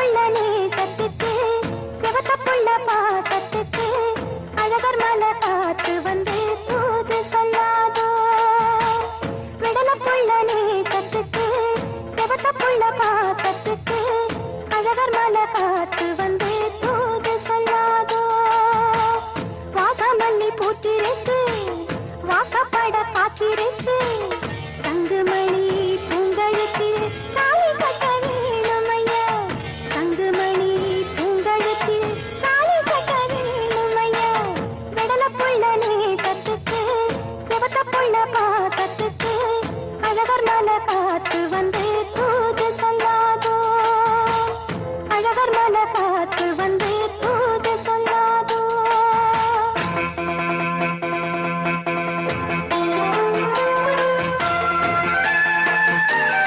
புள்ள நேசத்துக்கு செவத்த புள்ள பாசத்துக்கு அழகர் மலை பார்த்து வந்து தூது சொல்லாதோ. விடல புள்ள நேசத்துக்கு செவத்த புள்ள பாசத்துக்கு அழகர் மலை பார்த்து வந்து தூது சொல்லாதோ. வாசமல்லி பூத்திருக்கு வாக்கப்பட காத்திருக்கு தங்குமணி பூங்கழுத்து தாலி கட்ட வேணுமையா. தங்குமணி பூங்கழுத்து தாலி கட்ட வேணுமையா. விடல புள்ள நேசத்துக்கு செவத்த புள்ள பாசத்துக்கு அழகர் மலை பார்த்து வந்து